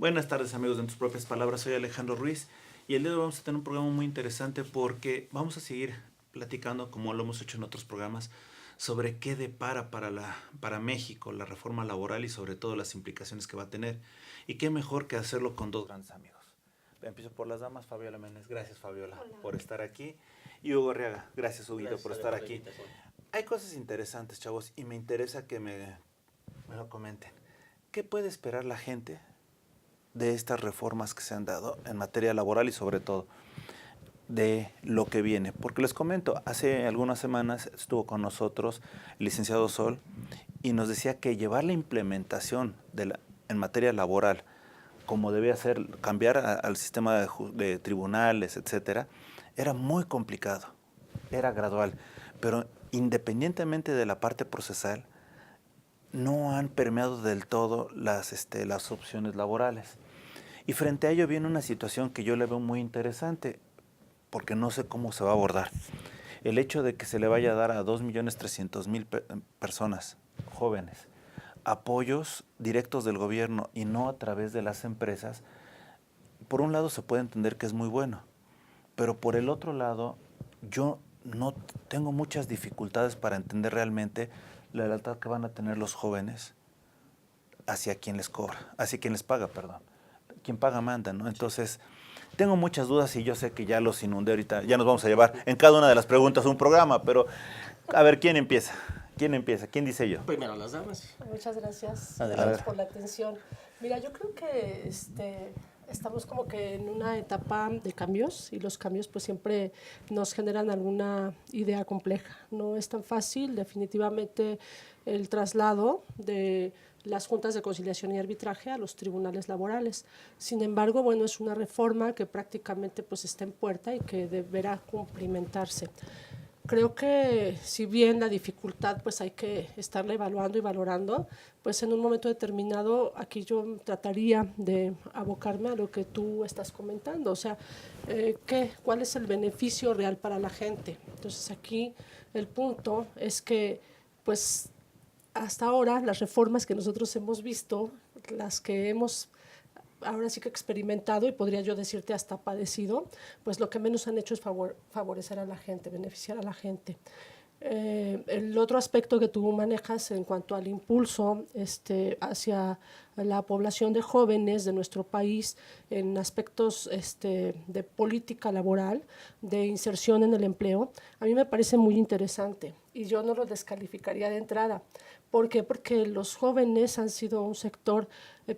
Buenas tardes amigos de En Tus Propias Palabras, soy Alejandro Ruiz y el día de hoy vamos a tener un programa muy interesante porque vamos a seguir platicando, como lo hemos hecho en otros programas, sobre qué depara para México la reforma laboral y sobre todo las implicaciones que va a tener. Y qué mejor que hacerlo con dos grandes amigos. Empiezo por las damas, Fabiola Méndez. Gracias, Fabiola, por estar aquí. Y Hugo Arriaga, gracias, Huguito, por estar aquí. Hay cosas interesantes, chavos, y me interesa que me lo comenten. ¿Qué puede esperar la gente de estas reformas que se han dado en materia laboral y sobre todo de lo que viene? Porque les comento, hace algunas semanas estuvo con nosotros el licenciado Sol y nos decía que llevar la implementación en materia laboral, como debía ser, cambiar al sistema de tribunales, etcétera, era muy complicado, era gradual, pero independientemente de la parte procesal, no han permeado del todo las opciones laborales. Y frente a ello viene una situación que yo le veo muy interesante, porque no sé cómo se va a abordar. El hecho de que se le vaya a dar a 2.300.000 personas jóvenes apoyos directos del gobierno y no a través de las empresas, por un lado se puede entender que es muy bueno, pero por el otro lado yo no tengo muchas dificultades para entender realmente la lealtad que van a tener los jóvenes hacia quien les cobra, hacia quien les paga, perdón. Quien paga manda, ¿no? Entonces, tengo muchas dudas y yo sé que ya los inundé ahorita, ya nos vamos a llevar en cada una de las preguntas un programa, pero a ver, ¿quién empieza? ¿Quién empieza? ¿Quién dice yo? Primero las damas. Muchas gracias. Adelante. Gracias por la atención. Mira, yo creo que estamos como que en una etapa de cambios y los cambios pues siempre nos generan alguna idea compleja. No es tan fácil, definitivamente, el traslado de las juntas de conciliación y arbitraje a los tribunales laborales. Sin embargo, bueno, es una reforma que prácticamente pues está en puerta y que deberá cumplimentarse. Creo que si bien la dificultad pues hay que estarla evaluando y valorando, pues en un momento determinado aquí yo trataría de abocarme a lo que tú estás comentando, o sea, ¿cuál es el beneficio real para la gente? Entonces aquí el punto es que pues hasta ahora las reformas que nosotros hemos visto, las que hemos ahora sí que experimentado y podría yo decirte hasta padecido, pues lo que menos han hecho es favorecer a la gente, beneficiar a la gente. El otro aspecto que tú manejas en cuanto al impulso hacia la población de jóvenes de nuestro país en aspectos de política laboral, de inserción en el empleo, a mí me parece muy interesante y yo no lo descalificaría de entrada. ¿Por qué? Porque los jóvenes han sido un sector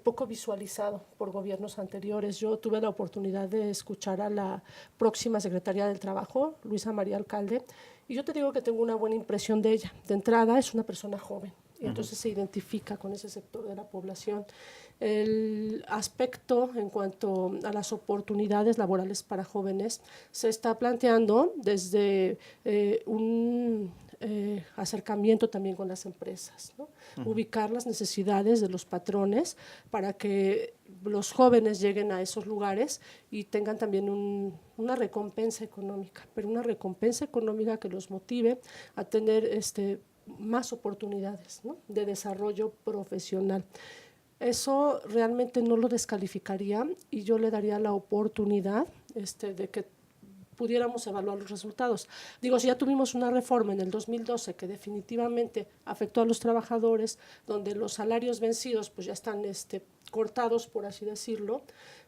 poco visualizado por gobiernos anteriores. Yo tuve la oportunidad de escuchar a la próxima secretaria del Trabajo, Luisa María Alcalde, y yo te digo que tengo una buena impresión de ella. De entrada es una persona joven y entonces se identifica con ese sector de la población. El aspecto en cuanto a las oportunidades laborales para jóvenes se está planteando desde un acercamiento también con las empresas, ¿no? Ubicar las necesidades de los patrones para que los jóvenes lleguen a esos lugares y tengan también una recompensa económica, pero una recompensa económica que los motive a tener más oportunidades, ¿no?, de desarrollo profesional. Eso realmente no lo descalificaría y yo le daría la oportunidad de que pudiéramos evaluar los resultados. Digo, si ya tuvimos una reforma en el 2012 que definitivamente afectó a los trabajadores, donde los salarios vencidos pues ya están cortados, por así decirlo,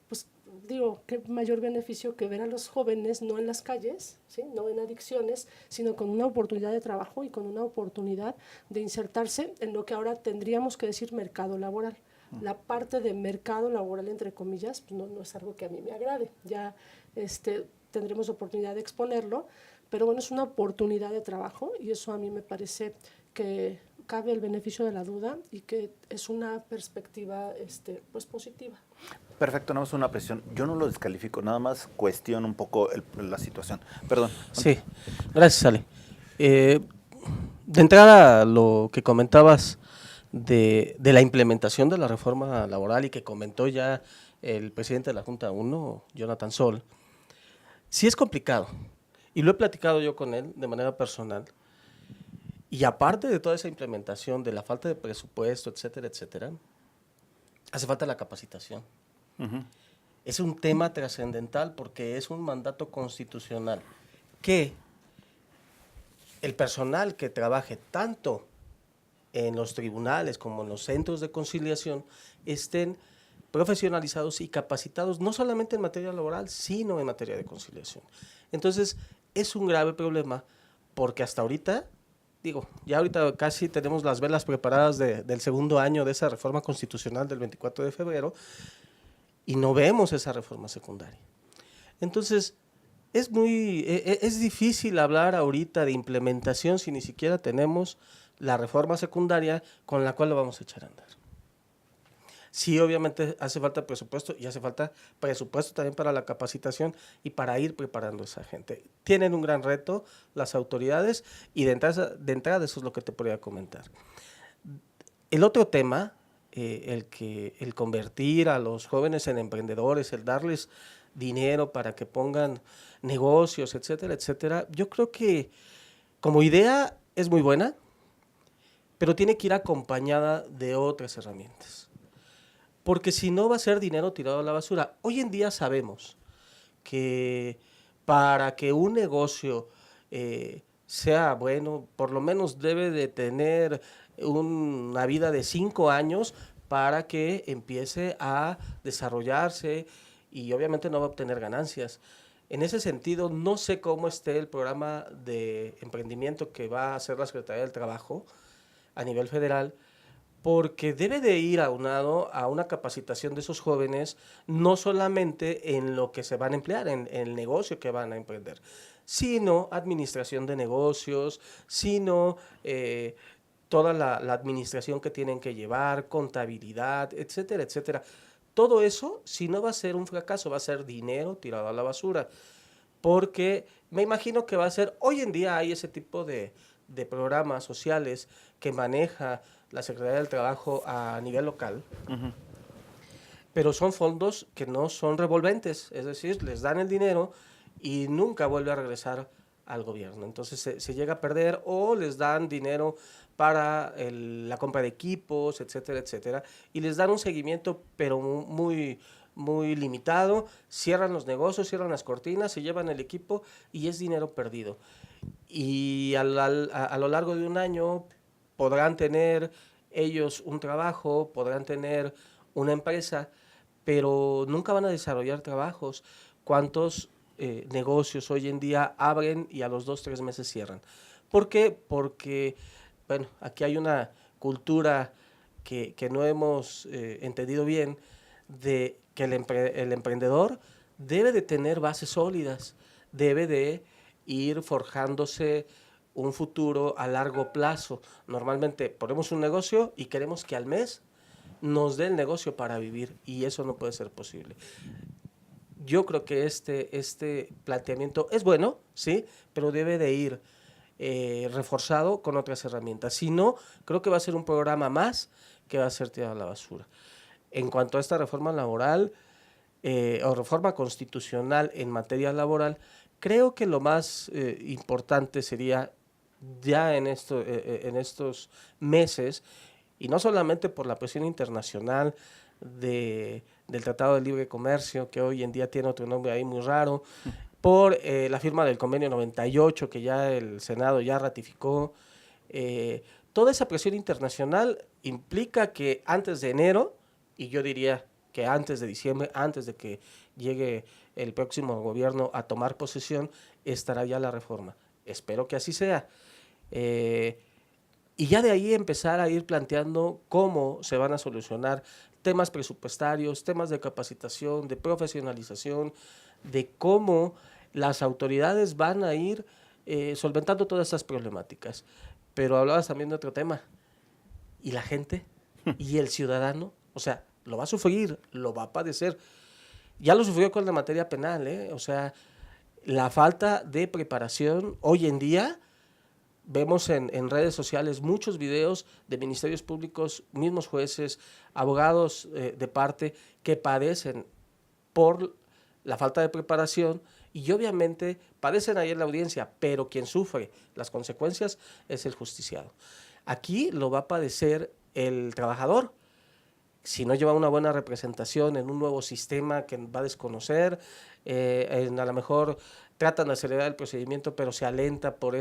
pues digo, qué mayor beneficio que ver a los jóvenes no en las calles, ¿sí?, no en adicciones, sino con una oportunidad de trabajo y con una oportunidad de insertarse en lo que ahora tendríamos que decir mercado laboral. La parte de mercado laboral, entre comillas, pues no es algo que a mí me agrade. Ya tendremos oportunidad de exponerlo, pero bueno, es una oportunidad de trabajo y eso a mí me parece que cabe el beneficio de la duda y que es una perspectiva pues positiva. Perfecto, no es una presión. Yo no lo descalifico, nada más cuestiono un poco la situación. Perdón. Sí, gracias, Ale. De entrada, lo que comentabas de la implementación de la reforma laboral y que comentó ya el presidente de la Junta 1, Jonathan Sol, sí es complicado, y lo he platicado yo con él de manera personal, y aparte de toda esa implementación, de la falta de presupuesto, etcétera, etcétera, hace falta la capacitación. Ujú. Es un tema trascendental porque es un mandato constitucional que el personal que trabaje tanto en los tribunales como en los centros de conciliación estén profesionalizados y capacitados no solamente en materia laboral, sino en materia de conciliación. Entonces, es un grave problema porque hasta ahorita, digo, ya ahorita casi tenemos las velas preparadas del segundo año de esa reforma constitucional del 24 de febrero y no vemos esa reforma secundaria. Entonces, es difícil hablar ahorita de implementación si ni siquiera tenemos la reforma secundaria con la cual lo vamos a echar a andar. Sí, obviamente hace falta presupuesto y hace falta presupuesto también para la capacitación y para ir preparando a esa gente. Tienen un gran reto las autoridades y de entrada eso es lo que te podría comentar. El otro tema, el convertir a los jóvenes en emprendedores, el darles dinero para que pongan negocios, etcétera, etcétera, yo creo que como idea es muy buena, pero tiene que ir acompañada de otras herramientas. Porque si no va a ser dinero tirado a la basura. Hoy en día sabemos que para que un negocio sea bueno, por lo menos debe de tener una vida de 5 años para que empiece a desarrollarse y obviamente no va a obtener ganancias. En ese sentido, no sé cómo esté el programa de emprendimiento que va a hacer la Secretaría del Trabajo a nivel federal, porque debe de ir aunado a una capacitación de esos jóvenes, no solamente en lo que se van a emplear, en el negocio que van a emprender, sino administración de negocios, sino toda la administración que tienen que llevar, contabilidad, etcétera, etcétera. Todo eso, si no va a ser un fracaso, va a ser dinero tirado a la basura, porque me imagino que va a ser, hoy en día hay ese tipo de programas sociales que maneja la Secretaría del Trabajo a nivel local, Ujú. pero son fondos que no son revolventes, es decir, les dan el dinero y nunca vuelve a regresar al gobierno. Entonces se llega a perder o les dan dinero para la compra de equipos, etcétera, etcétera, y les dan un seguimiento, pero muy, muy limitado, cierran los negocios, cierran las cortinas, se llevan el equipo y es dinero perdido. Y a lo largo de un año podrán tener ellos un trabajo, podrán tener una empresa, pero nunca van a desarrollar trabajos. ¿Cuántos negocios hoy en día abren y a los 2, 3 meses cierran? ¿Por qué? Porque, bueno, aquí hay una cultura que no hemos entendido bien de que el emprendedor debe de tener bases sólidas, debe de ir forjándose un futuro a largo plazo. Normalmente ponemos un negocio y queremos que al mes nos dé el negocio para vivir y eso no puede ser posible. Yo creo que este planteamiento es bueno, sí, pero debe de ir reforzado con otras herramientas. Si no, creo que va a ser un programa más que va a ser tirado a la basura. En cuanto a esta reforma laboral o reforma constitucional en materia laboral, creo que lo más importante sería ya en estos meses, y no solamente por la presión internacional del Tratado de Libre Comercio, que hoy en día tiene otro nombre ahí muy raro, por la firma del convenio 98 que ya el Senado ya ratificó. Toda esa presión internacional implica que antes de enero, y yo diría que antes de diciembre, antes de que llegue el próximo gobierno a tomar posesión, estará ya la reforma. Espero que así sea. Y ya de ahí empezar a ir planteando cómo se van a solucionar temas presupuestarios, temas de capacitación, de profesionalización, de cómo las autoridades van a ir solventando todas estas problemáticas. Pero hablabas también de otro tema, ¿y la gente? ¿Y el ciudadano? O sea, lo va a sufrir, lo va a padecer. Ya lo sufrió con la materia penal, ¿eh? O sea, la falta de preparación hoy en día. Vemos en redes sociales muchos videos de ministerios públicos, mismos jueces, abogados de parte que padecen por la falta de preparación y obviamente padecen ahí en la audiencia, pero quien sufre las consecuencias es el justiciado. Aquí lo va a padecer el trabajador si no lleva una buena representación en un nuevo sistema que va a desconocer, a lo mejor tratan de acelerar el procedimiento, pero se alenta por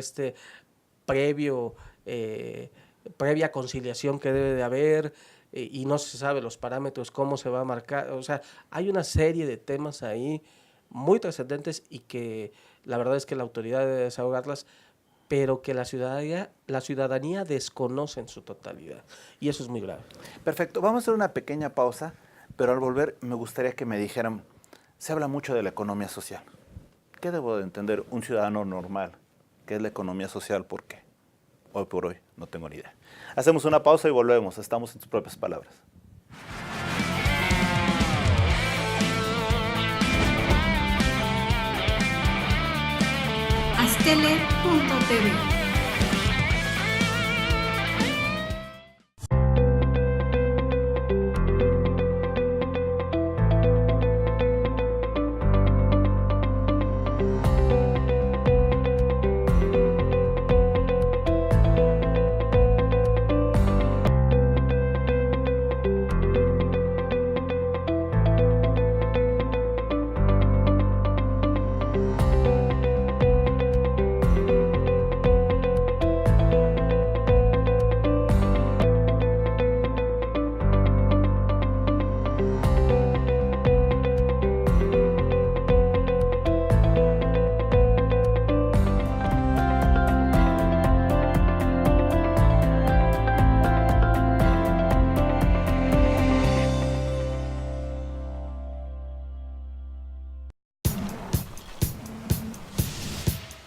previa conciliación que debe de haber, y no se sabe los parámetros, cómo se va a marcar. O sea, hay una serie de temas ahí muy trascendentes y que la verdad es que la autoridad debe desahogarlas, pero que la ciudadanía desconoce en su totalidad, y eso es muy grave. Perfecto, vamos a hacer una pequeña pausa, pero al volver me gustaría que me dijeran, se habla mucho de la economía social. ¿Qué debo de entender un ciudadano normal? ¿Qué es la economía social? ¿Por qué? Hoy por hoy no tengo ni idea. Hacemos una pausa y volvemos. Estamos en tus propias palabras. Astele.tv.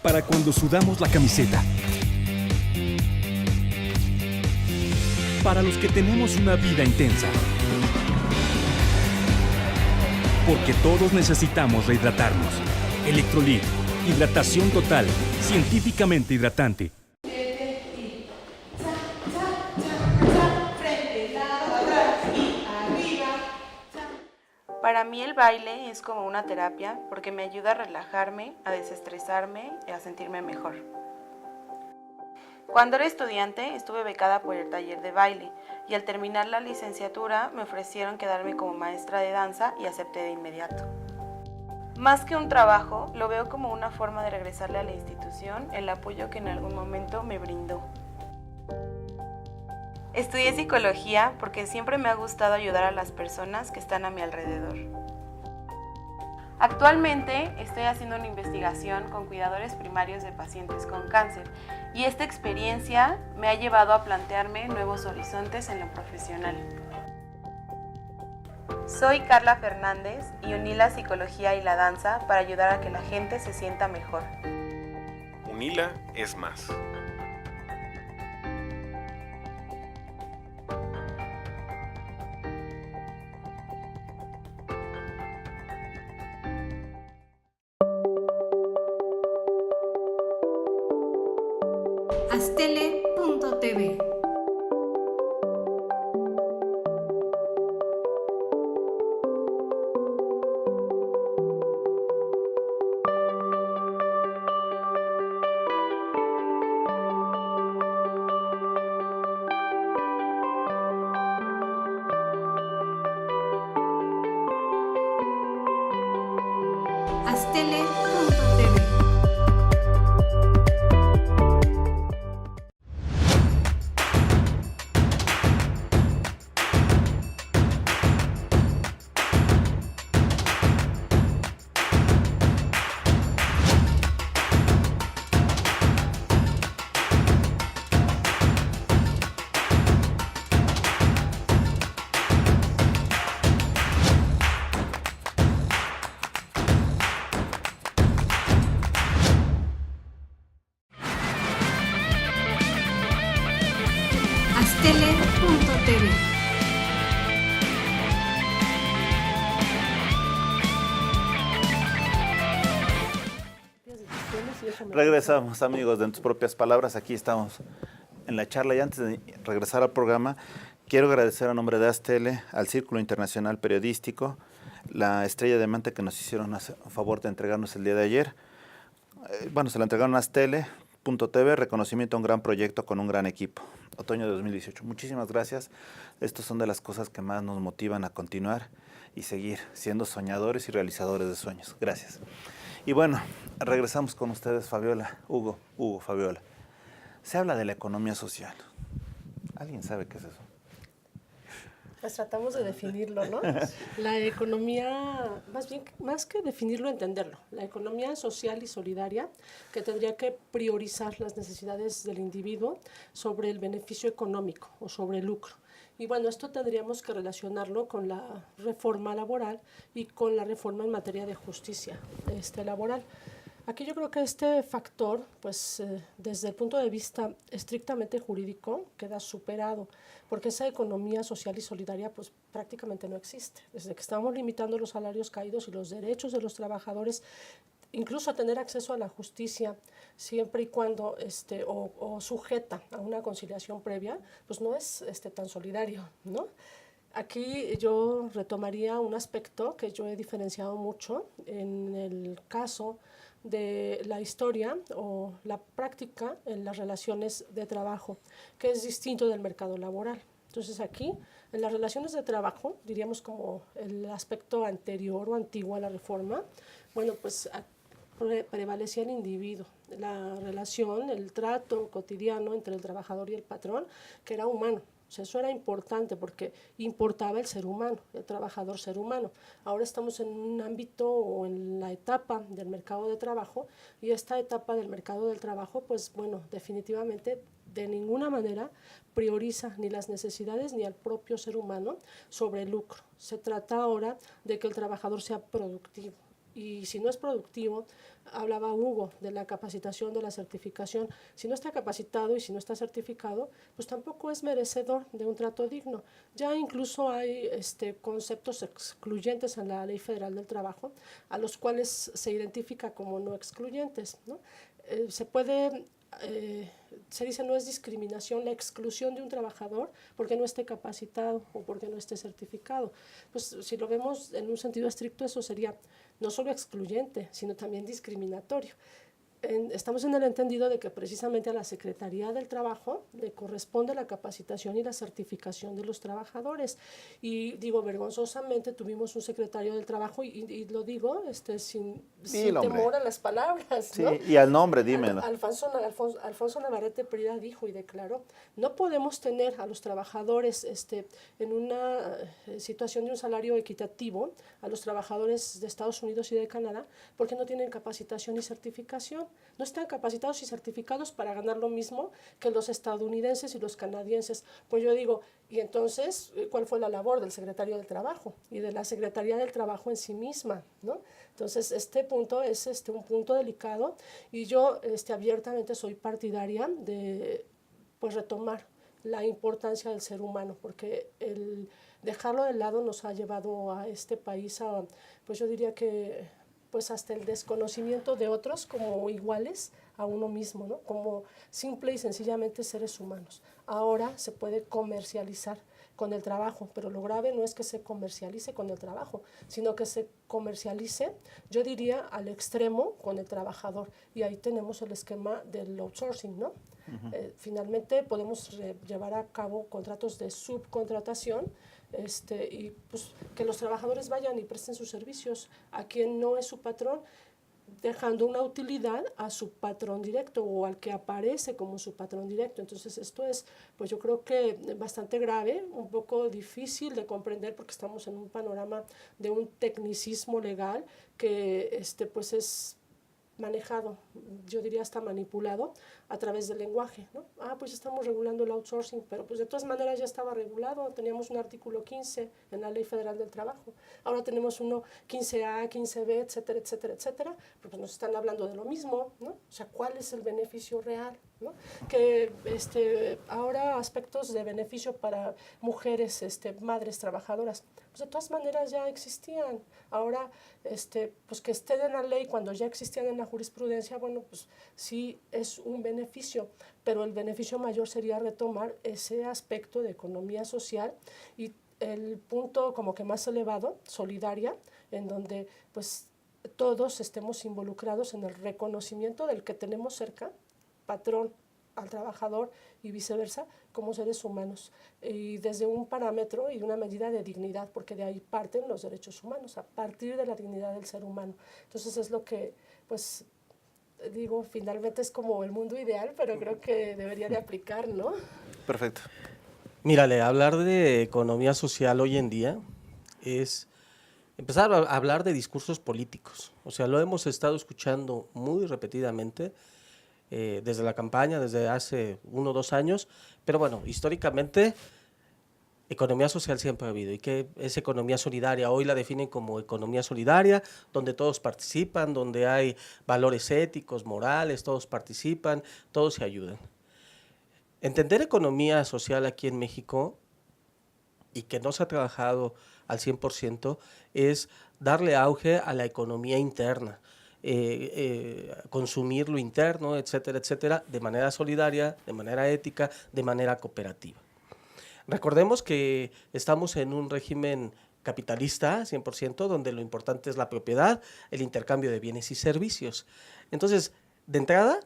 Para cuando sudamos la camiseta. Para los que tenemos una vida intensa. Porque todos necesitamos rehidratarnos. Electrolit, hidratación total, científicamente hidratante. Para mí el baile es como una terapia porque me ayuda a relajarme, a desestresarme y a sentirme mejor. Cuando era estudiante estuve becada por el taller de baile y al terminar la licenciatura me ofrecieron quedarme como maestra de danza y acepté de inmediato. Más que un trabajo, lo veo como una forma de regresarle a la institución el apoyo que en algún momento me brindó. Estudié psicología porque siempre me ha gustado ayudar a las personas que están a mi alrededor. Actualmente estoy haciendo una investigación con cuidadores primarios de pacientes con cáncer y esta experiencia me ha llevado a plantearme nuevos horizontes en lo profesional. Soy Carla Fernández y uní la psicología y la danza para ayudar a que la gente se sienta mejor. UNILA es más. Astele.tv. Astele.tv. Astele.tv. Regresamos, amigos, de En tus propias palabras. Aquí estamos en la charla y antes de regresar al programa, quiero agradecer a nombre de Astele al Círculo Internacional Periodístico, la estrella de diamante que nos hicieron a favor de entregarnos el día de ayer. Se la entregaron a Astele.tv, reconocimiento a un gran proyecto con un gran equipo. otoño de 2018. Muchísimas gracias. Estas son de las cosas que más nos motivan a continuar y seguir siendo soñadores y realizadores de sueños. Gracias. Y bueno, regresamos con ustedes, Fabiola, Hugo, Fabiola. Se habla de la economía social. ¿Alguien sabe qué es eso? Pues tratamos de definirlo, ¿no? La economía, más que definirlo, entenderlo. La economía social y solidaria, que tendría que priorizar las necesidades del individuo sobre el beneficio económico o sobre el lucro. Y bueno, esto tendríamos que relacionarlo con la reforma laboral y con la reforma en materia de justicia laboral. Aquí yo creo que este factor, pues desde el punto de vista estrictamente jurídico, queda superado, porque esa economía social y solidaria pues prácticamente no existe. Desde que estamos limitando los salarios caídos y los derechos de los trabajadores, incluso a tener acceso a la justicia, siempre y cuando o sujeta a una conciliación previa, pues no es tan solidario, ¿no? Aquí yo retomaría un aspecto que yo he diferenciado mucho en el caso de la historia o la práctica en las relaciones de trabajo, que es distinto del mercado laboral. Entonces aquí, en las relaciones de trabajo, diríamos como el aspecto anterior o antiguo a la reforma, bueno, pues prevalecía el individuo, la relación, el trato cotidiano entre el trabajador y el patrón, que era humano. O sea, eso era importante porque importaba el ser humano, el trabajador ser humano. Ahora estamos en un ámbito o en la etapa del mercado de trabajo, y esta etapa del mercado del trabajo, pues bueno, definitivamente de ninguna manera prioriza ni las necesidades ni al propio ser humano sobre el lucro. Se trata ahora de que el trabajador sea productivo. Y si no es productivo, hablaba Hugo de la capacitación, de la certificación, si no está capacitado y si no está certificado, pues tampoco es merecedor de un trato digno. Ya incluso hay conceptos excluyentes en la Ley Federal del Trabajo, a los cuales se identifica como no excluyentes, ¿no? Se dice no es discriminación la exclusión de un trabajador porque no esté capacitado o porque no esté certificado. Pues si lo vemos en un sentido estricto, eso sería no solo excluyente, sino también discriminatorio. Estamos en el entendido de que precisamente a la Secretaría del Trabajo le corresponde la capacitación y la certificación de los trabajadores. Y digo, vergonzosamente tuvimos un secretario del Trabajo, y lo digo sin temor a las palabras, ¿no? Sí, y al nombre, dímelo. Alfonso Navarrete Prida dijo y declaró, no podemos tener a los trabajadores en una situación de un salario equitativo a los trabajadores de Estados Unidos y de Canadá porque no tienen capacitación y certificación. No están capacitados y certificados para ganar lo mismo que los estadounidenses y los canadienses. Pues yo digo, y entonces, ¿cuál fue la labor del secretario del Trabajo y de la Secretaría del Trabajo en sí misma, ¿no? Entonces, este punto es un punto delicado, y yo abiertamente soy partidaria de pues retomar la importancia del ser humano, porque el dejarlo de lado nos ha llevado a este país a, pues yo diría que pues hasta el desconocimiento de otros como iguales a uno mismo, ¿no? Como simple y sencillamente seres humanos. Ahora se puede comercializar con el trabajo, pero lo grave no es que se comercialice con el trabajo, sino que se comercialice, yo diría, al extremo con el trabajador. Y ahí tenemos el esquema del outsourcing, ¿no? Finalmente podemos llevar a cabo contratos de subcontratación, y pues que los trabajadores vayan y presten sus servicios a quien no es su patrón, dejando una utilidad a su patrón directo o al que aparece como su patrón directo. Entonces esto es, pues yo creo que bastante grave, un poco difícil de comprender porque estamos en un panorama de un tecnicismo legal que pues es manejado, yo diría hasta manipulado a través del lenguaje, ¿no? Pues estamos regulando el outsourcing, pero pues de todas maneras ya estaba regulado, teníamos un artículo 15 en la Ley Federal del Trabajo, ahora tenemos uno 15A, 15B, etcétera, etcétera, etcétera, pero pues nos están hablando de lo mismo, ¿no? O sea, ¿cuál es el beneficio real, ¿no? Que ahora aspectos de beneficio para mujeres, madres trabajadoras, pues de todas maneras ya existían, ahora pues que estén en la ley cuando ya existían en la jurisprudencia, bueno, pues sí es un beneficio, pero el beneficio mayor sería retomar ese aspecto de economía social y el punto como que más elevado, solidaria, en donde pues todos estemos involucrados en el reconocimiento del que tenemos cerca, patrón al trabajador y viceversa como seres humanos, y desde un parámetro y una medida de dignidad, porque de ahí parten los derechos humanos, a partir de la dignidad del ser humano. Entonces es lo que, pues, digo, finalmente es como el mundo ideal, pero creo que debería de aplicar, ¿no? Perfecto. Mírale, hablar de economía social hoy en día es empezar a hablar de discursos políticos. O sea, lo hemos estado escuchando muy repetidamente desde la campaña, desde hace 1 o 2 años, pero bueno, históricamente economía social siempre ha habido. ¿Y qué es economía solidaria? Hoy la definen como economía solidaria, donde todos participan, donde hay valores éticos, morales, todos participan, todos se ayudan. Entender economía social aquí en México, y que no se ha trabajado al 100%, es darle auge a la economía interna, consumir lo interno, etcétera, etcétera, de manera solidaria, de manera ética, de manera cooperativa. Recordemos que estamos en un régimen capitalista 100%, donde lo importante es la propiedad, el intercambio de bienes y servicios. Entonces, de entrada,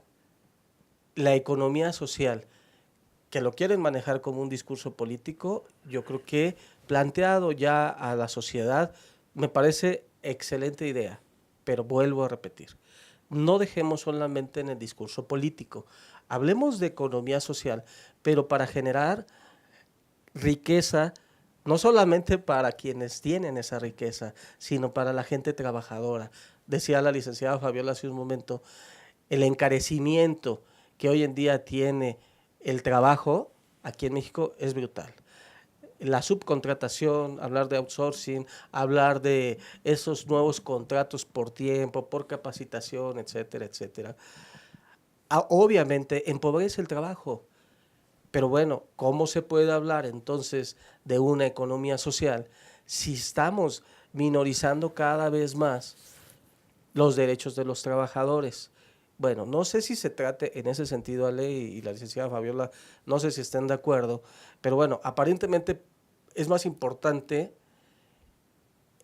la economía social, que lo quieren manejar como un discurso político, yo creo que planteado ya a la sociedad, me parece excelente idea, pero vuelvo a repetir, no dejemos solamente en el discurso político, hablemos de economía social, pero para generar riqueza, no solamente para quienes tienen esa riqueza, sino para la gente trabajadora. Decía la licenciada Fabiola hace un momento, el encarecimiento que hoy en día tiene el trabajo aquí en México es brutal. La subcontratación, hablar de outsourcing, hablar de esos nuevos contratos por tiempo, por capacitación, etcétera, etcétera. Obviamente empobrece el trabajo, pero bueno, ¿cómo se puede hablar entonces de una economía social si estamos minorizando cada vez más los derechos de los trabajadores? Bueno, no sé si se trate en ese sentido, Ale y la licenciada Fabiola, no sé si estén de acuerdo, pero bueno, aparentemente es más importante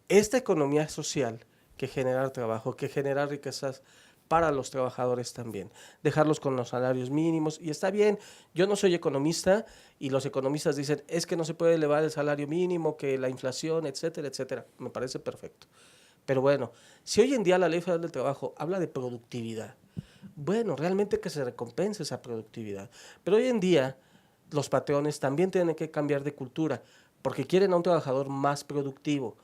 esta economía social que generar trabajo, que generar riquezas para los trabajadores también, dejarlos con los salarios mínimos, y está bien, yo no soy economista, y los economistas dicen, es que no se puede elevar el salario mínimo, que la inflación, etcétera, etcétera, me parece perfecto. Pero bueno, si hoy en día la Ley Federal del Trabajo habla de productividad, bueno, realmente que se recompense esa productividad. Pero hoy en día los patrones también tienen que cambiar de cultura, porque quieren a un trabajador más productivo.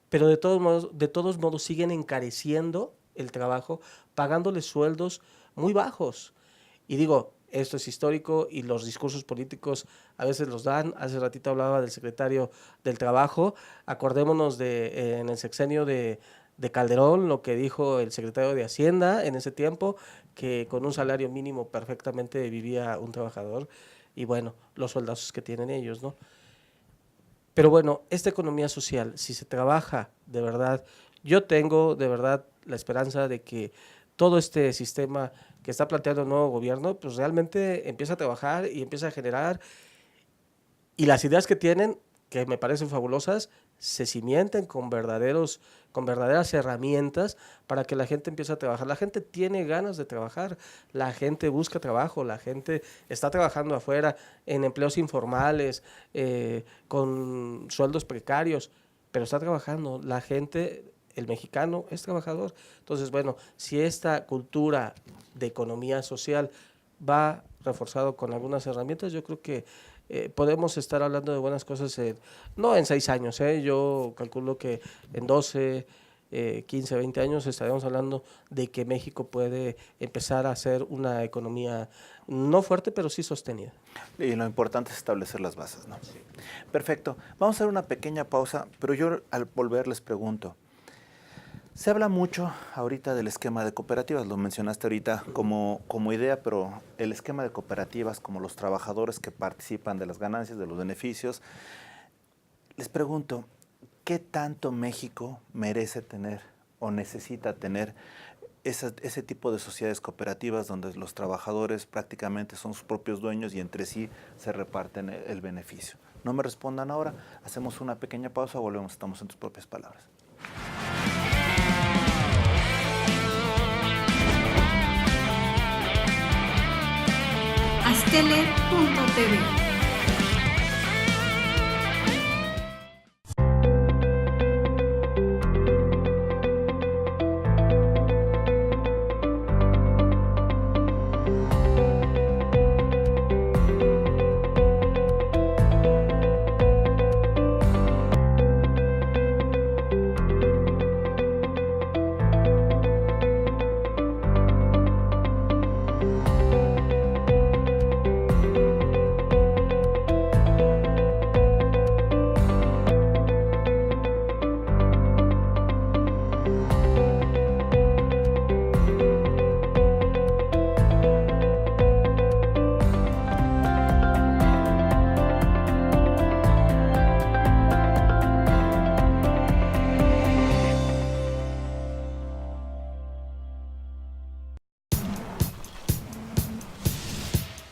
Pero de todos modos siguen encareciendo el trabajo, pagándoles sueldos muy bajos. Y digo, esto es histórico y los discursos políticos a veces los dan. Hace ratito hablaba del secretario del Trabajo. Acordémonos de en el sexenio de Calderón, lo que dijo el secretario de Hacienda en ese tiempo, que con un salario mínimo perfectamente vivía un trabajador, y bueno, los sueldazos que tienen ellos, ¿no? Pero bueno, esta economía social, si se trabaja de verdad, yo tengo de verdad la esperanza de que todo este sistema que está planteando el nuevo gobierno, pues realmente empieza a trabajar y empieza a generar, y las ideas que tienen, que me parecen fabulosas, se cimienten con verdaderas herramientas para que la gente empiece a trabajar. La gente tiene ganas de trabajar, la gente busca trabajo, la gente está trabajando afuera en empleos informales, con sueldos precarios, pero está trabajando. La gente, el mexicano, es trabajador. Entonces, bueno, si esta cultura de economía social va reforzado con algunas herramientas, yo creo que podemos estar hablando de buenas cosas, no en 6 años, yo calculo que en 12, 15, 20 años estaremos hablando de que México puede empezar a ser una economía no fuerte, pero sí sostenida. Y lo importante es establecer las bases, ¿no? Sí. Perfecto. Vamos a hacer una pequeña pausa, pero yo al volver les pregunto, se habla mucho ahorita del esquema de cooperativas, lo mencionaste ahorita como idea, pero el esquema de cooperativas, como los trabajadores que participan de las ganancias, de los beneficios, les pregunto, ¿qué tanto México merece tener o necesita tener ese tipo de sociedades cooperativas donde los trabajadores prácticamente son sus propios dueños y entre sí se reparten el beneficio? No me respondan ahora, hacemos una pequeña pausa, volvemos, estamos en tus propias palabras. Astele.tv.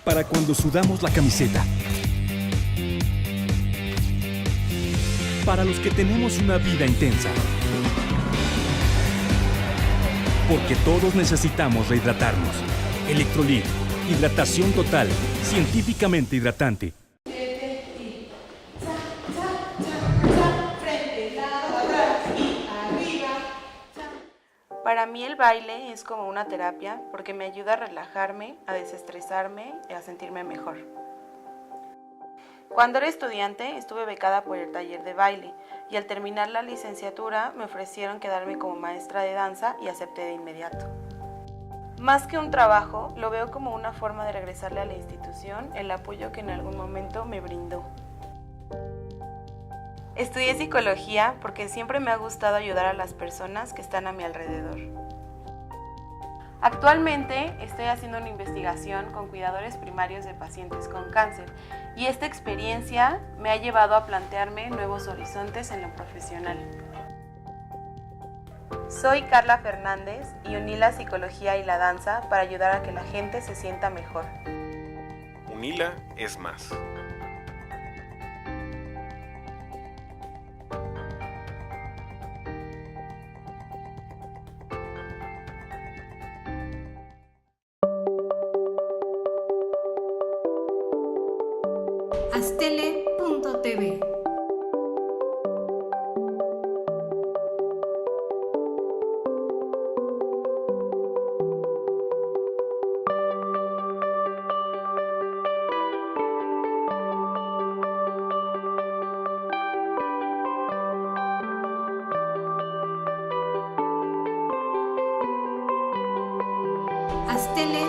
Para cuando sudamos la camiseta. Para los que tenemos una vida intensa. Porque todos necesitamos rehidratarnos. Electrolit, hidratación total, científicamente hidratante. Para mí el baile es como una terapia porque me ayuda a relajarme, a desestresarme y a sentirme mejor. Cuando era estudiante estuve becada por el taller de baile y al terminar la licenciatura me ofrecieron quedarme como maestra de danza y acepté de inmediato. Más que un trabajo, lo veo como una forma de regresarle a la institución el apoyo que en algún momento me brindó. Estudié psicología porque siempre me ha gustado ayudar a las personas que están a mi alrededor. Actualmente estoy haciendo una investigación con cuidadores primarios de pacientes con cáncer y esta experiencia me ha llevado a plantearme nuevos horizontes en lo profesional. Soy Carla Fernández y uní la psicología y la danza para ayudar a que la gente se sienta mejor. Unila es más. Astele.tv. Astele.tv.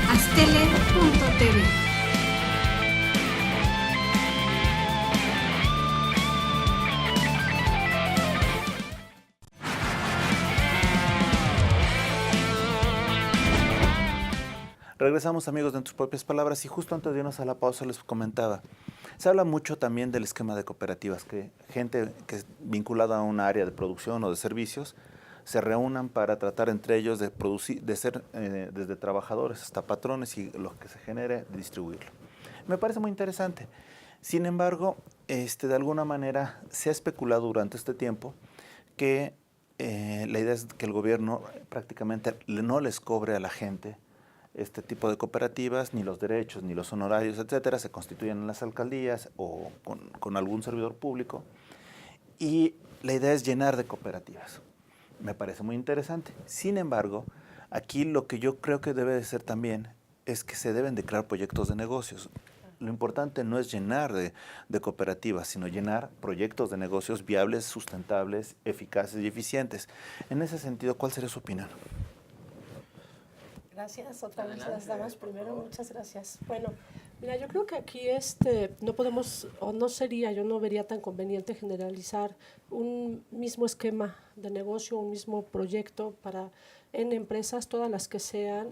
Astele.tv. Regresamos, amigos, de En tus propias palabras, y justo antes de irnos a la pausa les comentaba, se habla mucho también del esquema de cooperativas, que gente que es vinculada a una área de producción o de servicios se reúnan para tratar entre ellos de producir, de ser desde trabajadores hasta patrones y lo que se genere, distribuirlo. Me parece muy interesante. Sin embargo, de alguna manera se ha especulado durante este tiempo que la idea es que el gobierno prácticamente no les cobre a la gente este tipo de cooperativas, ni los derechos, ni los honorarios, etcétera, se constituyen en las alcaldías o con algún servidor público, y la idea es llenar de cooperativas. Me parece muy interesante. Sin embargo, aquí lo que yo creo que debe de ser también es que se deben de crear proyectos de negocios. Lo importante no es llenar de cooperativas, sino llenar proyectos de negocios viables, sustentables, eficaces y eficientes. En ese sentido, ¿cuál sería su opinión? Gracias, otra vez las damas primero, muchas gracias. Bueno, Mira, yo creo que aquí no podemos, o no sería, yo no vería tan conveniente generalizar un mismo esquema de negocio, un mismo proyecto en empresas, todas las que sean,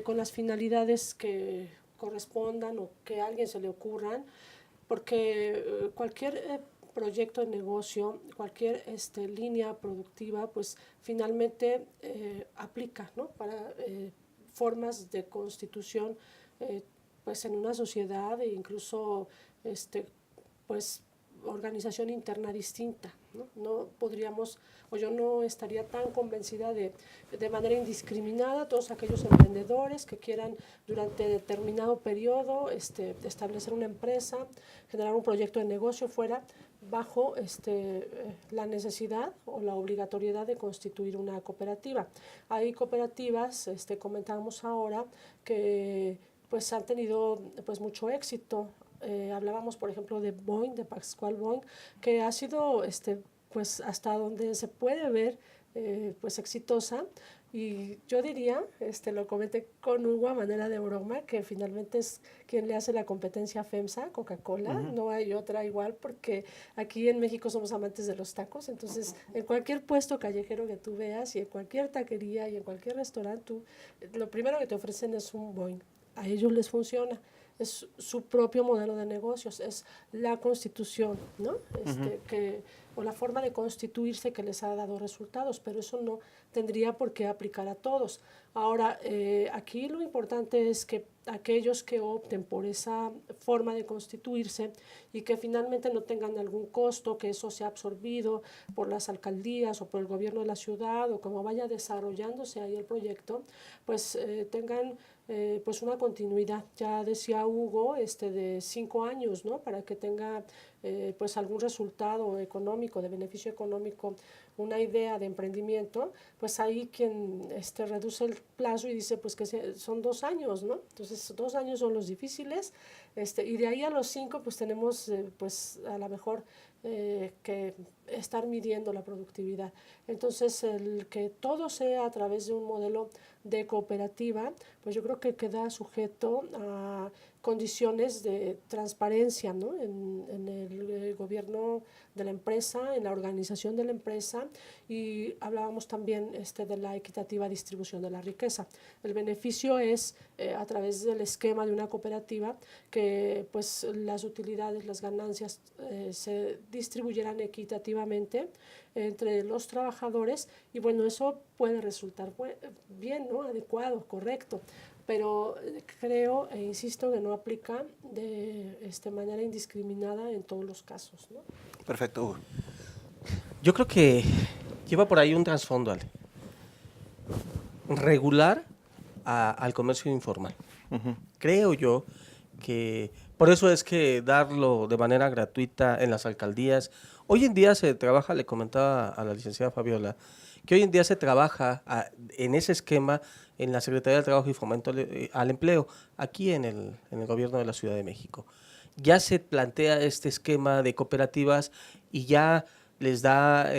con las finalidades que correspondan o que a alguien se le ocurran, porque cualquier proyecto de negocio, cualquier línea productiva, pues finalmente aplica, ¿no? Para formas de constitución, pues en una sociedad e incluso pues organización interna distinta, ¿no? No podríamos, o yo no estaría tan convencida de manera indiscriminada todos aquellos emprendedores que quieran durante determinado periodo establecer una empresa, generar un proyecto de negocio fuera bajo la necesidad o la obligatoriedad de constituir una cooperativa. Hay cooperativas, comentábamos ahora, que pues han tenido pues mucho éxito. Hablábamos, por ejemplo, de Boeing, de Pascual Boeing, que ha sido pues hasta donde se puede ver pues exitosa, y yo diría, lo comenté con Hugo a manera de broma, que finalmente es quien le hace la competencia a FEMSA, Coca-Cola. No hay otra igual, porque aquí en México somos amantes de los tacos, entonces en cualquier puesto callejero que tú veas y en cualquier taquería y en cualquier restaurante, lo primero que te ofrecen es un Boeing. A ellos les funciona, es su propio modelo de negocios, es la constitución, ¿no? O la forma de constituirse que les ha dado resultados, pero eso no tendría por qué aplicar a todos. Ahora, aquí lo importante es que aquellos que opten por esa forma de constituirse y que finalmente no tengan algún costo, que eso sea absorbido por las alcaldías o por el gobierno de la ciudad, o como vaya desarrollándose ahí el proyecto, pues tengan pues una continuidad. Ya decía Hugo, de 5 años, ¿no? Para que tenga pues algún resultado económico, de beneficio económico, una idea de emprendimiento, pues ahí quien reduce el plazo y dice pues que son 2 años, ¿no? Entonces 2 años son los difíciles, y de ahí a los 5 pues tenemos pues a lo mejor que estar midiendo la productividad. Entonces el que todo sea a través de un modelo de cooperativa, pues yo creo que queda sujeto a condiciones de transparencia, ¿no? En el gobierno de la empresa, en la organización de la empresa, y hablábamos también de la equitativa distribución de la riqueza. El beneficio es a través del esquema de una cooperativa que pues las utilidades, las ganancias se distribuyeran equitativamente entre los trabajadores, y bueno, eso puede resultar bien, ¿no? Adecuado, correcto, pero creo e insisto que no aplica de manera indiscriminada en todos los casos, ¿no? Perfecto, Hugo. Yo creo que lleva por ahí un trasfondo, Ale. Regular al comercio informal. Creo yo que por eso es que darlo de manera gratuita en las alcaldías. Hoy en día se trabaja, le comentaba a la licenciada Fabiola, que hoy en día se trabaja en ese esquema en la Secretaría del Trabajo y Fomento al Empleo, aquí en el gobierno de la Ciudad de México. Ya se plantea este esquema de cooperativas y ya les da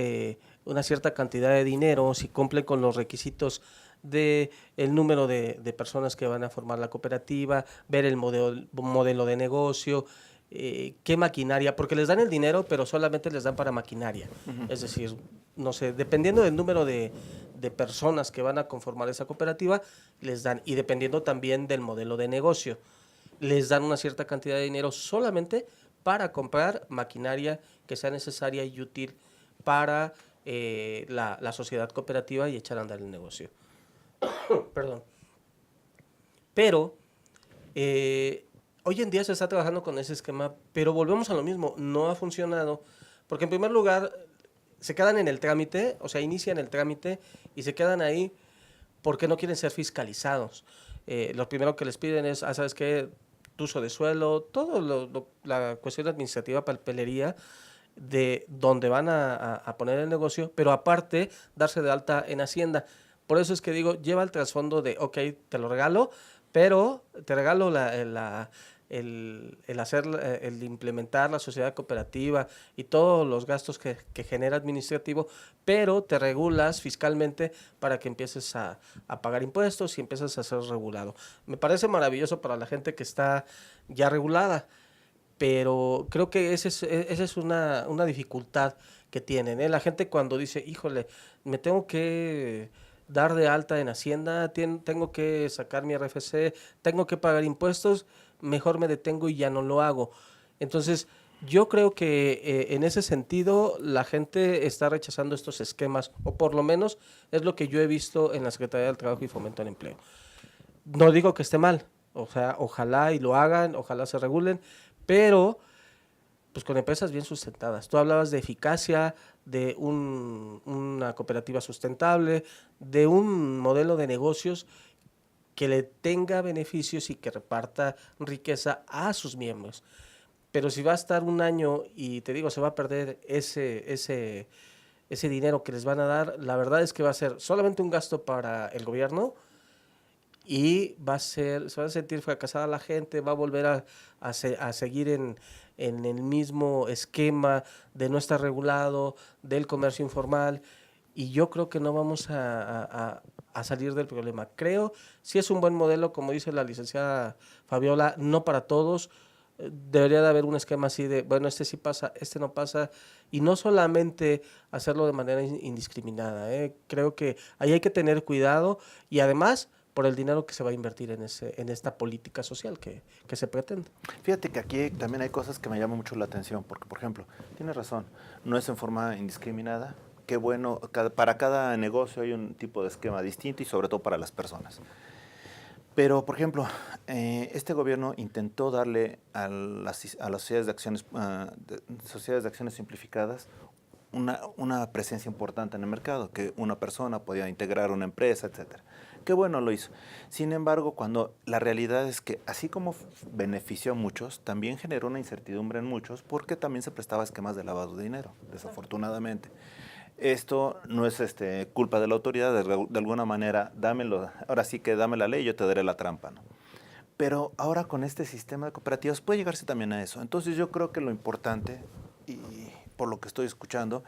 una cierta cantidad de dinero si cumplen con los requisitos de el número de personas que van a formar la cooperativa, ver el modelo de negocio, qué maquinaria, porque les dan el dinero, pero solamente les dan para maquinaria. Es decir, no sé, dependiendo del número de personas que van a conformar esa cooperativa, les dan, y dependiendo también del modelo de negocio, les dan una cierta cantidad de dinero solamente para comprar maquinaria que sea necesaria y útil para la sociedad cooperativa y echar a andar el negocio. Perdón. Pero hoy en día se está trabajando con ese esquema, pero volvemos a lo mismo, no ha funcionado, porque en primer lugar se quedan en el trámite, o sea, inician el trámite y se quedan ahí porque no quieren ser fiscalizados. Lo primero que les piden es, ¿sabes qué? Tu uso de suelo, todo la cuestión administrativa, papelería, de donde van a poner el negocio, pero aparte darse de alta en Hacienda. Por eso es que digo, lleva el trasfondo de, ok, te lo regalo, pero te regalo el implementar la sociedad cooperativa y todos los gastos que genera administrativo, pero te regulas fiscalmente para que empieces a pagar impuestos y empieces a ser regulado. Me parece maravilloso para la gente que está ya regulada, pero creo que esa es una dificultad que tienen, ¿eh? La gente cuando dice, híjole, me tengo que dar de alta en Hacienda, tengo que sacar mi RFC, tengo que pagar impuestos, mejor me detengo y ya no lo hago. Entonces, yo creo que en ese sentido la gente está rechazando estos esquemas, o por lo menos es lo que yo he visto en la Secretaría del Trabajo y Fomento al Empleo. No digo que esté mal, o sea, ojalá y lo hagan, ojalá se regulen, pero pues con empresas bien sustentadas. Tú hablabas de eficacia, de una cooperativa sustentable, de un modelo de negocios que le tenga beneficios y que reparta riqueza a sus miembros. Pero si va a estar un año y te digo, se va a perder ese dinero que les van a dar, la verdad es que va a ser solamente un gasto para el gobierno y se va a sentir fracasada la gente, va a volver a seguir en el mismo esquema de no estar regulado, del comercio informal, y yo creo que no vamos a salir del problema. Creo, sí es un buen modelo, como dice la licenciada Fabiola, no para todos. Debería de haber un esquema así de, bueno, este sí pasa, este no pasa, y no solamente hacerlo de manera indiscriminada, ¿eh? Creo que ahí hay que tener cuidado, y además por el dinero que se va a invertir en esta política social que se pretende. Fíjate que aquí también hay cosas que me llaman mucho la atención, porque, por ejemplo, tienes razón, no es en forma indiscriminada. Qué bueno, para cada negocio hay un tipo de esquema distinto y sobre todo para las personas. Pero, por ejemplo, este gobierno intentó darle a las sociedades de acciones simplificadas una presencia importante en el mercado, que una persona podía integrar una empresa, etcétera. Qué bueno lo hizo. Sin embargo, cuando la realidad es que así como benefició a muchos, también generó una incertidumbre en muchos porque también se prestaba esquemas de lavado de dinero, desafortunadamente. Esto no es culpa de la autoridad, de alguna manera, ahora sí que dame la ley, yo te daré la trampa, ¿no? Pero ahora con este sistema de cooperativas puede llegarse también a eso. Entonces yo creo que lo importante, y por lo que estoy escuchando,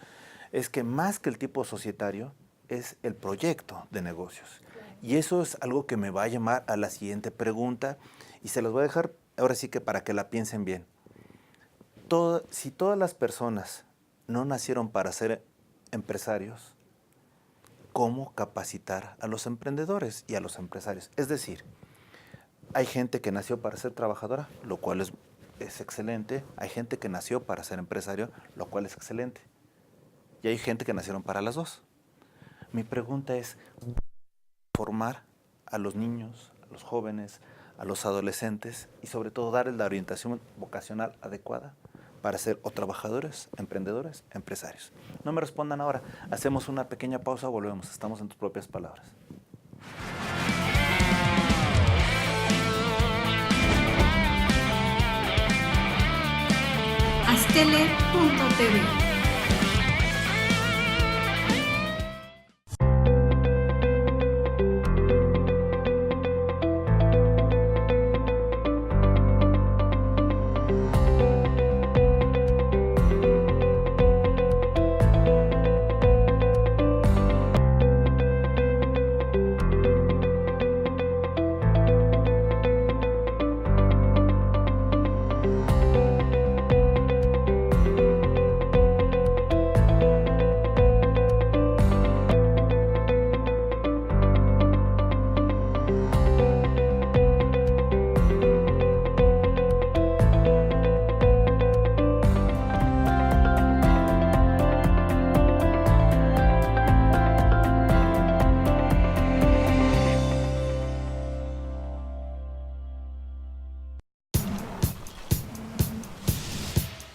es que más que el tipo societario, es el proyecto de negocios. Y eso es algo que me va a llamar a la siguiente pregunta, y se los voy a dejar ahora sí que para que la piensen bien. Si todas las personas no nacieron para ser empresarios, ¿cómo capacitar a los emprendedores y a los empresarios? Es decir, hay gente que nació para ser trabajadora, lo cual es excelente. Hay gente que nació para ser empresario, lo cual es excelente. Y hay gente que nacieron para las dos. Mi pregunta es, formar a los niños, a los jóvenes, a los adolescentes y sobre todo darles la orientación vocacional adecuada para ser o trabajadores, emprendedores, empresarios. No me respondan ahora. Hacemos una pequeña pausa, volvemos. Estamos en tus propias palabras. Astele.tv.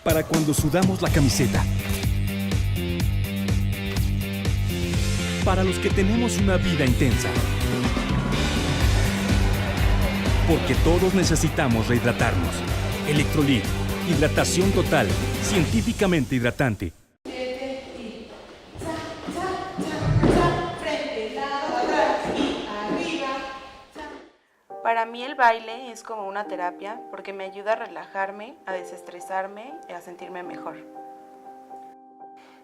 Para cuando sudamos la camiseta. Para los que tenemos una vida intensa. Porque todos necesitamos rehidratarnos. Electrolit, hidratación total, científicamente hidratante. Para Para mí el baile es como una terapia porque me ayuda a relajarme, a desestresarme y a sentirme mejor.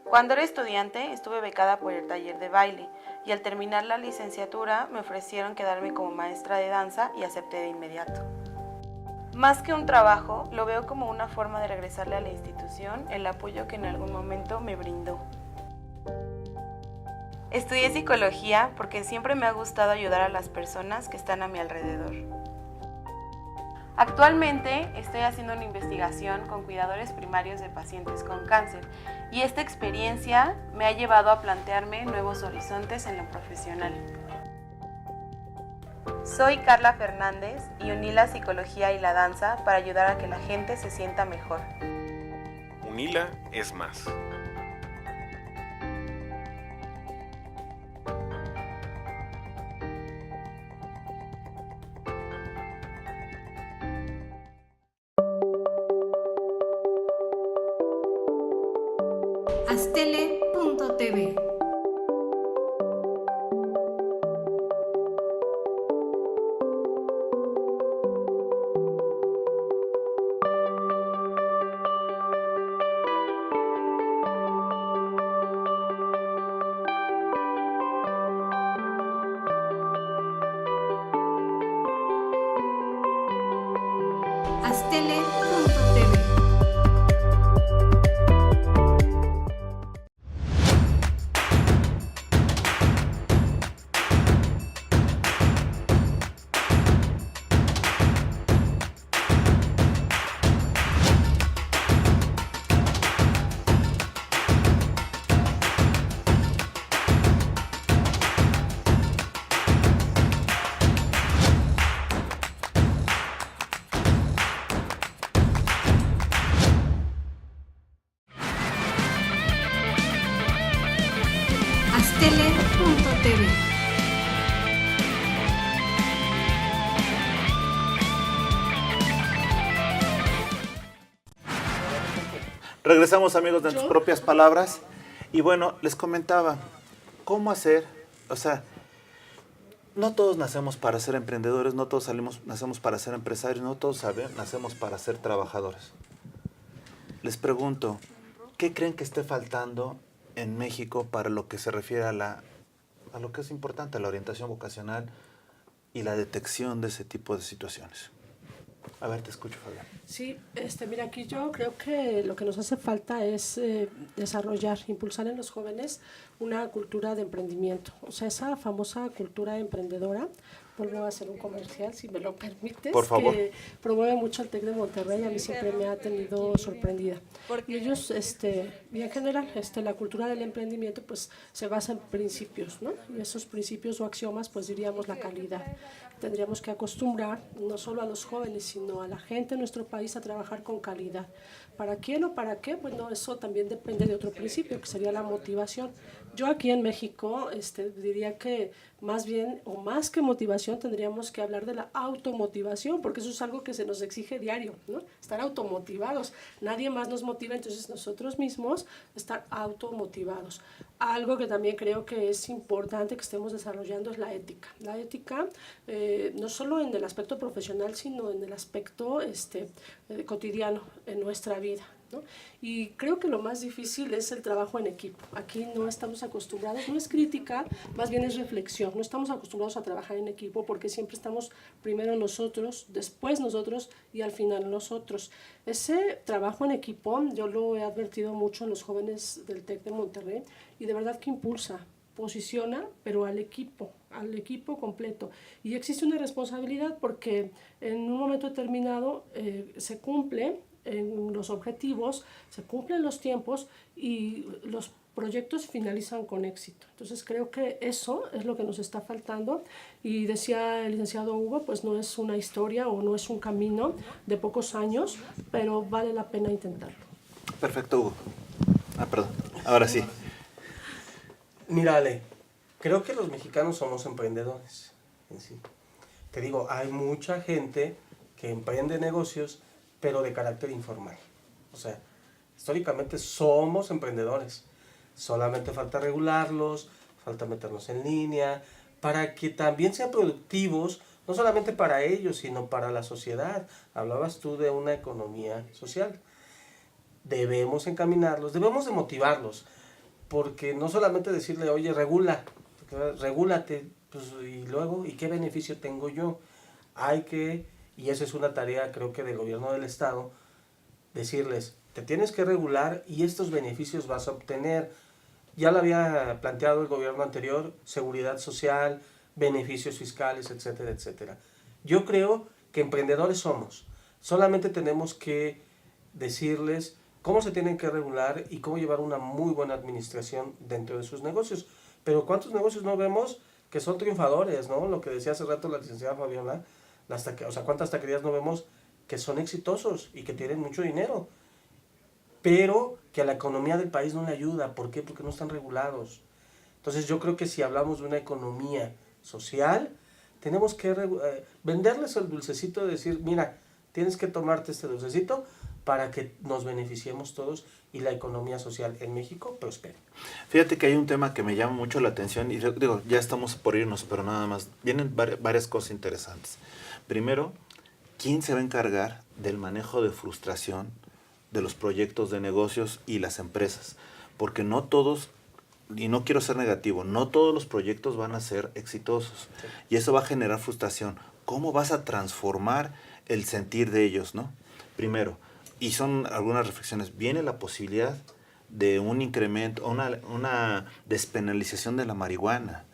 Cuando era estudiante estuve becada por el taller de baile y al terminar la licenciatura me ofrecieron quedarme como maestra de danza y acepté de inmediato. Más que un trabajo, lo veo como una forma de regresarle a la institución el apoyo que en algún momento me brindó. Estudié psicología porque siempre me ha gustado ayudar a las personas que están a mi alrededor. Actualmente estoy haciendo una investigación con cuidadores primarios de pacientes con cáncer y esta experiencia me ha llevado a plantearme nuevos horizontes en lo profesional. Soy Carla Fernández y uní la psicología y la danza para ayudar a que la gente se sienta mejor. Unila es más. Astele.tv. Astele.tv. Astele.tv. Regresamos, amigos, de tus propias palabras. Y bueno, les comentaba, ¿cómo hacer? O sea, no todos nacemos para ser emprendedores, no todos nacemos para ser empresarios, no todos nacemos para ser trabajadores. Les pregunto, ¿qué creen que esté faltando en México para lo que se refiere a lo que es importante, a la orientación vocacional y la detección de ese tipo de situaciones? A ver, te escucho, Fabián. Sí, mira, aquí yo creo que lo que nos hace falta es desarrollar, impulsar en los jóvenes una cultura de emprendimiento. O sea, esa famosa cultura emprendedora, vuelvo a hacer un comercial, si me lo permites, por favor, que promueve mucho el TEC de Monterrey, a mí siempre me ha tenido sorprendida. Y ellos, y en general, la cultura del emprendimiento, pues, se basa en principios, ¿no? Y esos principios o axiomas, pues, diríamos la calidad. Tendríamos que acostumbrar, no solo a los jóvenes, sino a la gente en nuestro país a trabajar con calidad. ¿Para quién o para qué? Bueno, eso también depende de otro principio, que sería la motivación. Yo aquí en México diría que más bien, o más que motivación, tendríamos que hablar de la automotivación, porque eso es algo que se nos exige diario, ¿no? Estar automotivados. Nadie más nos motiva, entonces nosotros mismos estar automotivados. Algo que también creo que es importante que estemos desarrollando es la ética. La ética, no solo en el aspecto profesional, sino en el aspecto cotidiano, en nuestra vida, ¿no? Y creo que lo más difícil es el trabajo en equipo. Aquí no estamos acostumbrados, no es crítica, más bien es reflexión. No estamos acostumbrados a trabajar en equipo porque siempre estamos primero nosotros, después nosotros y al final nosotros. Ese trabajo en equipo yo lo he advertido mucho en los jóvenes del TEC de Monterrey y de verdad que impulsa, posiciona, pero al equipo completo. Y existe una responsabilidad porque en un momento determinado se cumple en los objetivos, se cumplen los tiempos y los proyectos finalizan con éxito. Entonces creo que eso es lo que nos está faltando y decía el licenciado Hugo, pues no es una historia o no es un camino de pocos años, pero vale la pena intentarlo. Perfecto, Hugo. Perdón, ahora sí. Mira, Ale, creo que los mexicanos somos emprendedores en sí. Te digo, hay mucha gente que emprende negocios, pero de carácter informal. O sea, históricamente somos emprendedores. Solamente falta regularlos, falta meternos en línea, para que también sean productivos, no solamente para ellos, sino para la sociedad. Hablabas tú de una economía social. Debemos encaminarlos, debemos de motivarlos, porque no solamente decirle, oye, regúlate, pues, y luego, ¿y qué beneficio tengo yo? Hay que, y esa es una tarea creo que del gobierno del estado, decirles, te tienes que regular y estos beneficios vas a obtener. Ya lo había planteado el gobierno anterior, seguridad social, beneficios fiscales, etcétera, etcétera. Yo creo que emprendedores somos, solamente tenemos que decirles cómo se tienen que regular y cómo llevar una muy buena administración dentro de sus negocios. Pero ¿cuántos negocios no vemos que son triunfadores, ¿no? Lo que decía hace rato la licenciada Fabiola, ¿cuántas taquerías no vemos que son exitosos y que tienen mucho dinero? Pero que a la economía del país no le ayuda. ¿Por qué? Porque no están regulados. Entonces yo creo que si hablamos de una economía social, tenemos que venderles el dulcecito de decir, mira, tienes que tomarte este dulcecito para que nos beneficiemos todos y la economía social en México prospere. Fíjate que hay un tema que me llama mucho la atención y digo, ya estamos por irnos, pero nada más, vienen varias cosas interesantes. Primero, ¿quién se va a encargar del manejo de frustración de los proyectos de negocios y las empresas? Porque no todos, y no quiero ser negativo, no todos los proyectos van a ser exitosos, sí, y eso va a generar frustración. ¿Cómo vas a transformar el sentir de ellos, no? Primero, y son algunas reflexiones, viene la posibilidad de un incremento, una despenalización de la marihuana.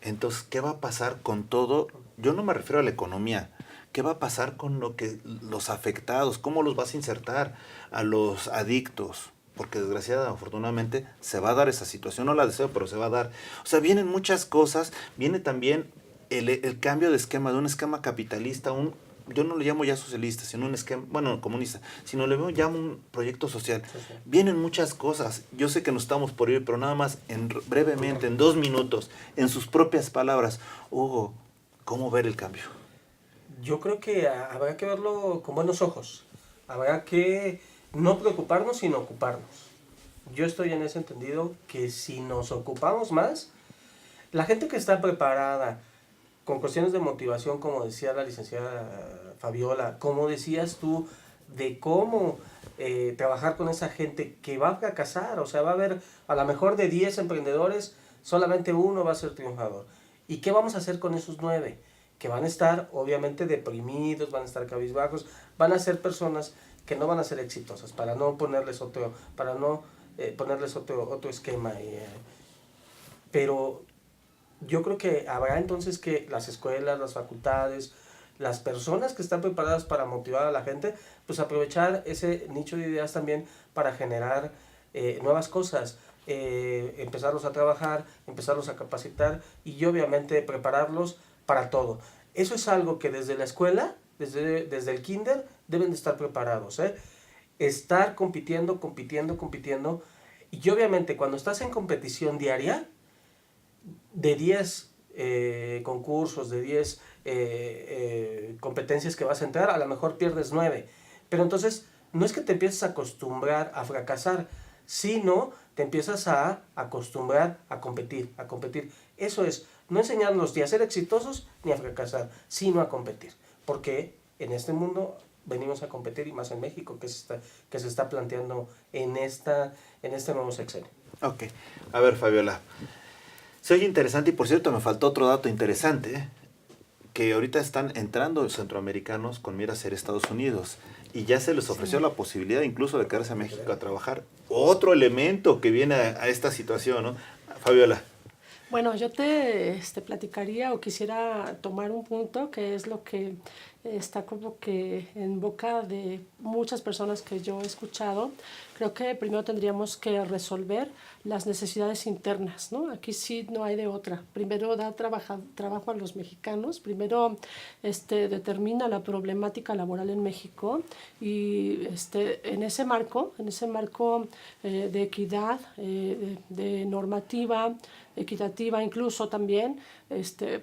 Entonces, ¿qué va a pasar con todo? Yo no me refiero a la economía. ¿Qué va a pasar con los afectados? ¿Cómo los vas a insertar a los adictos? Porque desgraciadamente, afortunadamente, se va a dar esa situación. No la deseo, pero se va a dar. O sea, vienen muchas cosas. Viene también el cambio de esquema, de un esquema capitalista, yo no le llamo ya socialista, sino un esquema, bueno, comunista, sino le llamo un proyecto social. Vienen muchas cosas. Yo sé que nos estamos por ir, pero nada más, brevemente, en 2 minutos, en sus propias palabras, Hugo, ¿cómo ver el cambio? Yo creo que habrá que verlo con buenos ojos. Habrá que no preocuparnos, sino ocuparnos. Yo estoy en ese entendido que si nos ocupamos más, la gente que está preparada con cuestiones de motivación, como decía la licenciada Fabiola, como decías tú, de cómo trabajar con esa gente que va a fracasar, o sea, va a haber a lo mejor de 10 emprendedores, solamente uno va a ser triunfador. ¿Y qué vamos a hacer con esos 9? Que van a estar obviamente deprimidos, van a estar cabizbajos, van a ser personas que no van a ser exitosas, para no ponerles otro esquema. Pero yo creo que habrá entonces que las escuelas, las facultades, las personas que están preparadas para motivar a la gente, pues aprovechar ese nicho de ideas también para generar nuevas cosas, empezarlos a trabajar, empezarlos a capacitar y obviamente prepararlos para todo. Eso es algo que desde la escuela, desde el kinder, deben de estar preparados, estar compitiendo, y obviamente cuando estás en competición diaria, de 10 concursos, de 10 competencias que vas a entrar, a lo mejor pierdes 9. Pero entonces, no es que te empieces a acostumbrar a fracasar, sino te empiezas a acostumbrar a competir. Eso es, no enseñarnos ni a ser exitosos ni a fracasar, sino a competir. Porque en este mundo venimos a competir, y más en México, que se está planteando en este nuevo sexenio. Ok, a ver, Fabiola. Se oye interesante, y por cierto me faltó otro dato interesante, que ahorita están entrando centroamericanos con miras a ser Estados Unidos y ya se les ofreció la posibilidad incluso de quedarse a México a trabajar. Otro elemento que viene a esta situación, ¿no? Fabiola. Bueno, yo te platicaría o quisiera tomar un punto que es lo que está como que en boca de muchas personas que yo he escuchado. Creo que primero tendríamos que resolver las necesidades internas, ¿no? Aquí sí no hay de otra. Primero da trabajo a los mexicanos, primero determina la problemática laboral en México y en ese marco de equidad, de normativa, equitativa incluso también,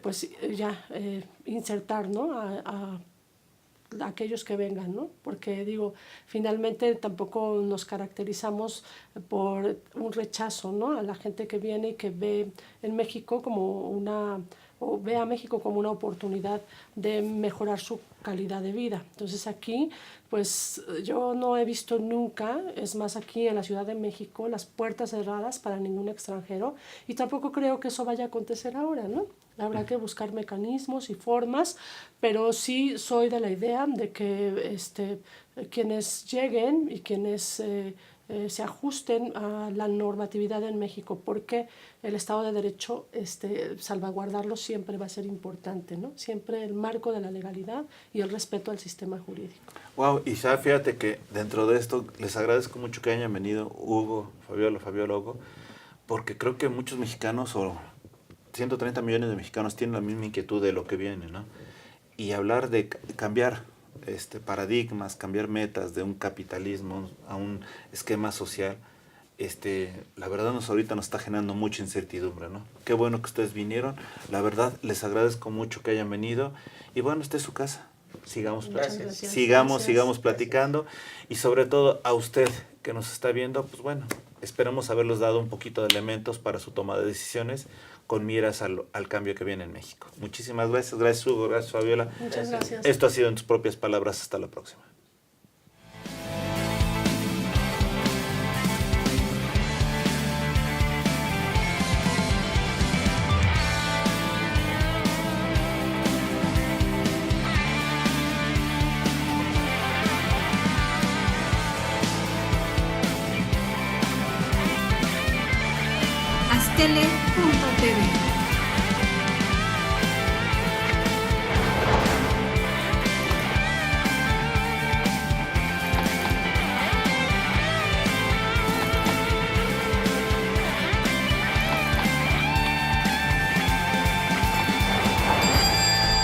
pues ya insertar, ¿no? a aquellos que vengan, ¿no? Porque digo, finalmente tampoco nos caracterizamos por un rechazo, ¿no? A la gente que viene y que ve en México como una o ve a México como una oportunidad de mejorar su calidad de vida. Entonces aquí, pues yo no he visto nunca, es más, aquí en la Ciudad de México, las puertas cerradas para ningún extranjero, y tampoco creo que eso vaya a acontecer ahora, ¿no? Habrá que buscar mecanismos y formas, pero sí soy de la idea de que quienes lleguen y quienes se ajusten a la normatividad en México, porque el Estado de Derecho, salvaguardarlo siempre va a ser importante, ¿no? Siempre el marco de la legalidad y el respeto al sistema jurídico. Wow, y ya fíjate que dentro de esto les agradezco mucho que hayan venido Hugo, Fabiola, Hugo, porque creo que muchos mexicanos, o 130 millones de mexicanos, tienen la misma inquietud de lo que viene, ¿no? Y hablar de cambiar paradigmas, cambiar metas de un capitalismo a un esquema social, la verdad ahorita nos está generando mucha incertidumbre, ¿no? Qué bueno que ustedes vinieron, la verdad les agradezco mucho que hayan venido, y bueno, esta es su casa, sigamos platicando, y sobre todo a usted que nos está viendo, pues bueno, esperamos haberles dado un poquito de elementos para su toma de decisiones con miras al cambio que viene en México. Muchísimas gracias Hugo, gracias Fabiola. Muchas gracias. Esto ha sido en tus propias palabras, hasta la próxima. Astele.tv.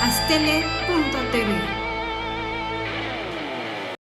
Astele.tv.